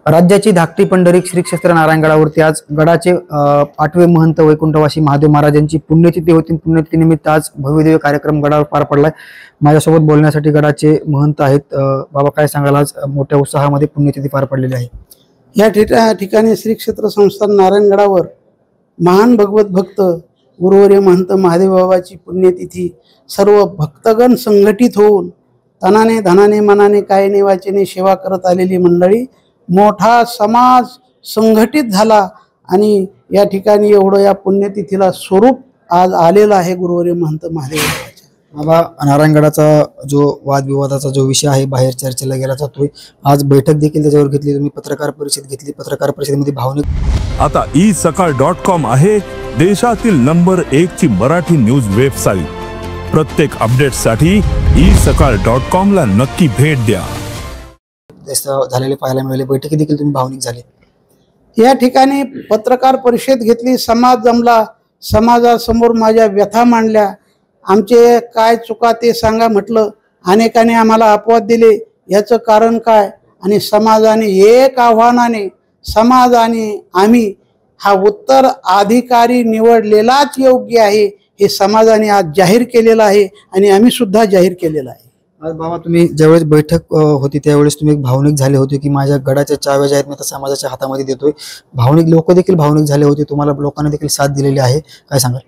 राज्याची धाकटी पंढरी श्री क्षेत्र नारायणगडावरती आज गडाचे 8वे महंत वैकुंठवासी महादेव महाराजांची पुण्यतिथी होती। पुण्यतिथीनिमित्त आज भव्यदिव्य कार्यक्रम गडावर पार पडलाय। माझ्यासोबत बोलण्यासाठी गडाचे महंत आहेत। बाबा, काय सांगाल, आज मोठ्या उत्साहामध्ये पुण्यतिथी पार पडलेली आहे। या ठिकाणी श्री क्षेत्र संस्थान नारायणगडावर महान भगवत भक्त गुरुवर्य महंत महादेव बाबाची पुण्यतिथी सर्व भक्तगण संघटित होऊन तनाने धनाने मनाने कायने वाचेने सेवा करत आलेली मंडळी, मोठा समाज संघटित झाला आणि या ठिकाणी एवढं या पुण्यतिथीला स्वरूप आज आलेलं आहे गुरुवर्य महंत महादेव बाबाच्या। बाबा, नारायणगडाचा जो वादविवादाचा जो विषय आहे बाहेर चर्चेला गेला जातोय, आज बैठक देखील त्याच्यावर घेतली, तुम्ही पत्रकार परिषद घेतली। पत्रकार परिषदेमध्ये भावनिक आता isakal.com आहे देशातील नंबर 1 ची मराठी न्यूज वेबसाईट। प्रत्येक अपडेटसाठी isakal.com ला नक्की भेट द्या। झालेले पाहायला मिळाले, बैठकी देखील तुम्ही भावनिक झाले। या ठिकाणी पत्रकार परिषद घेतली, समाज जमला, समाजासमोर माझ्या व्यथा मांडल्या, आमचे काय चुका ते सांगा म्हटलं। अनेकाने आम्हाला अपवाद दिले, याचं कारण काय? आणि समाजाने एक आव्हानाने समाज आणि आम्ही हा उत्तर अधिकारी निवडलेलाच योग्य आहे हे समाजाने आज जाहीर केलेलं आहे आणि आम्ही सुद्धा जाहीर केलेलं आहे। आज बाबा, तुम्ही ज्यावेळेस बैठक होती त्यावेळेस तुम्ही भावनिक झाले होते की माझ्या गडाच्या चाव्या ज्या आहेत मी आता समाजाच्या हातामध्ये देतोय। भावनिक लोक देखील भावनिक झाले होते, तुम्हाला लोकांनी देखील साथ दिलेली आहे, काय सांगाल?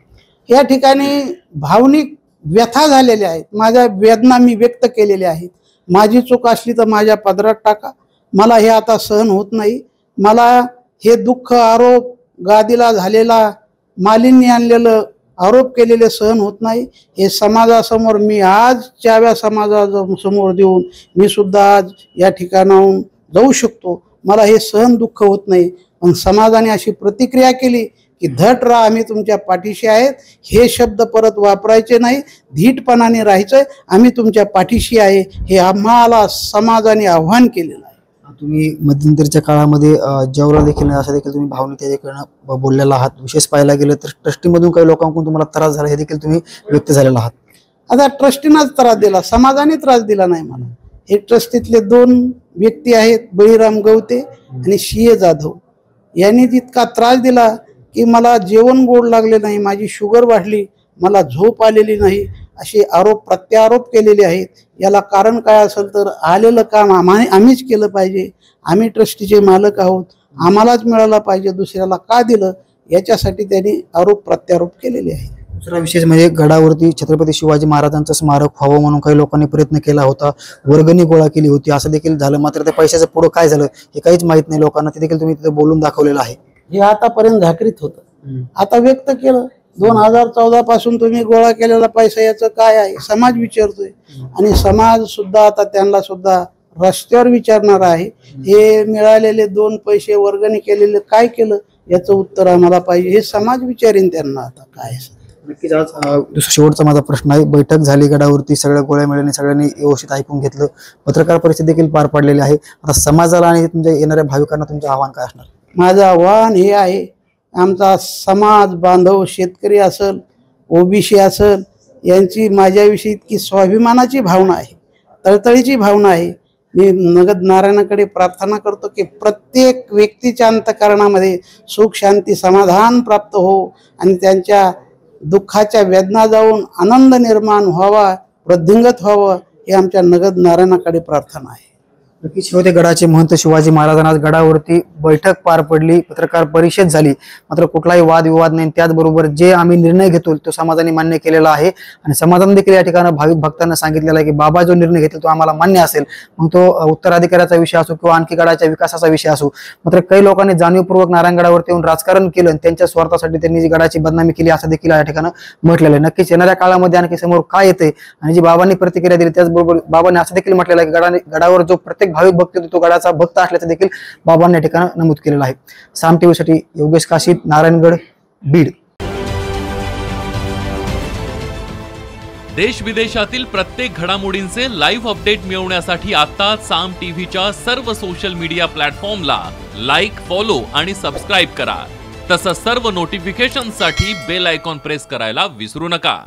या ठिकाणी भावनिक व्यथा झालेल्या आहेत, माझ्या वेदना मी व्यक्त केलेल्या आहेत। माझी चूक असली तर माझ्या पदरात टाका, मला हे आता सहन होत नाही। मला हे दुःख, आरोप, गादीला झालेला मालिन्य आणलेलं आरोप केलेले सहन होत नाही। हे समाजासमोर मी आज चाव्या समाजासमोर देऊन मी सुद्धा आज या ठिकाणाहून जाऊ शकतो। मला हे सहन दुःख होत नाही, पण समाजाने अशी प्रतिक्रिया केली की धट राहा, आम्ही तुमच्या पाठीशी आहेत, हे शब्द परत वापरायचे नाही, धीटपणाने राहायचंय, आम्ही तुमच्या पाठीशी आहे, हे आम्हाला समाजाने आव्हान केलेलं आहे। तुम्ही मध्यंतरीच्या काळामध्ये जेवला देखील असं देखील तुम्ही भावनिक त्याच्याकडनं बोललेला आहात। विशेष पाहायला गेलं तर ट्रस्टीमधून काही लोकांकडून तुम्हाला त्रास झाला हे देखील तुम्ही व्यक्त झालेला आहात। आता ट्रस्टीनाच त्रास दिला, समाजाने त्रास दिला नाही मला। हे ट्रस्टीतले 2 व्यक्ती आहेत, बळीराम गवते आणि शिये जाधव, यांनी जितका त्रास दिला की मला जेवण गोड लागले नाही, माझी शुगर वाढली, मला झोप आलेली नाही, असे आरोप प्रत्यारोप केलेले आहेत। याला कारण काय असेल तर आलेलं काम आम्हीच केलं पाहिजे, आम्ही ट्रस्टीचे मालक आहोत, आम्हालाच मिळालं पाहिजे, दुसऱ्याला का दिलं, याच्यासाठी त्यांनी आरोप प्रत्यारोप केलेले आहेत। दुसरा विशेष म्हणजे गडावरती छत्रपती शिवाजी महाराजांचं स्मारक व्हावं म्हणून काही लोकांनी प्रयत्न केला होता, वर्गणी गोळा केली होती, असं देखील झालं। मात्र त्या पैशाचं पुढं काय झालं हे काहीच माहित नाही लोकांना, ते देखील तुम्ही तिथे बोलून दाखवलेलं आहे। हे आतापर्यंत झाकरीत होतं, आता व्यक्त केलं। 2014 पासून तुम्ही गोळा केलेला पैसा याचं काय आहे समाज विचारतोय आणि समाज सुद्धा आता त्यांना सुद्धा रस्त्यावर विचारणार आहे। हे मिळालेले 2 पैसे वर्गणी केलेले काय केलं याचं उत्तर आम्हाला पाहिजे, हे समाज विचारेन त्यांना आता काय। नक्कीच आज शेवटचा माझा प्रश्न आहे, बैठक झाली गडावरती, सगळ्या गोळ्या मिळाल्या, सगळ्यांनी व्यवस्थित ऐकून घेतलं, पत्रकार परिषद देखील पार पडलेली आहे। आता समाजाला आणि तुमच्या येणाऱ्या भाविकांना तुमचं आव्हान काय असणार? माझं आव्हान हे आहे, आमचा समाज बांधव शेतकरी असेल, ओबीसी असेल, यांची माझ्याविषयी इतकी स्वाभिमानाची भावना आहे, तळतळीची भावना आहे। मी नगद नारायणाकडे प्रार्थना करतो की प्रत्येक व्यक्तीच्या अंतःकरणामध्ये सुख शांती समाधान प्राप्त हो आणि त्यांच्या दुःखाच्या वेदना जाऊन आनंद निर्माण व्हावा, वृद्धिंगत व्हावं, हे आमच्या नगद नारायणाकडे प्रार्थना आहे। नक्कीच होते गडाचे महंत शिवाजी महाराजांना आज गडावरती बैठक पार पडली, पत्रकार परिषद झाली, मात्र कुठलाही वादविवाद नाही। त्याचबरोबर जे आम्ही निर्णय घेतो तो समाजाने मान्य केलेला आहे आणि समाजाने देखील या ठिकाणी भाविक भक्तांना सांगितलेलं आहे की बाबा जो निर्णय घेतील तो आम्हाला मान्य असेल, मग तो उत्तराधिकाराचा विषय असो किंवा आणखी गडाच्या विकासाचा विषय असो। मात्र काही लोकांनी जाणीवपूर्वक नारायणगडावरती येऊन राजकारण केलं आणि त्यांच्या स्वार्थासाठी त्यांनी जी गडाची बदनामी केली असं देखील या ठिकाणी म्हटलेलं आहे। नक्कीच येणाऱ्या काळामध्ये आणखी समोर काय येते आणि जी बाबांनी प्रतिक्रिया दिली त्याचबरोबर बाबांनी असं देखील म्हटलेलं आहे की गडावर जो प्रत्येक भाविक भक्त तो गडाचा भक्त असल्याचं देखील बाबांनी या ठिकाणी नमूद केलेलं आहे। साम टीव्ही साठी योगेश काशीद, नारायणगड, बीड। देश विदेशातील प्रत्येक घडामोडींचे लाईव्ह अपडेट मिळवण्यासाठी आता साम टीव्हीच्या सर्व सोशल मीडिया प्लॅटफॉर्मला लाईक, फॉलो आणि सबस्क्राईब करा। तसंच सर्व नोटिफिकेशनसाठी बेल आयकॉन प्रेस करायला विसरू नका।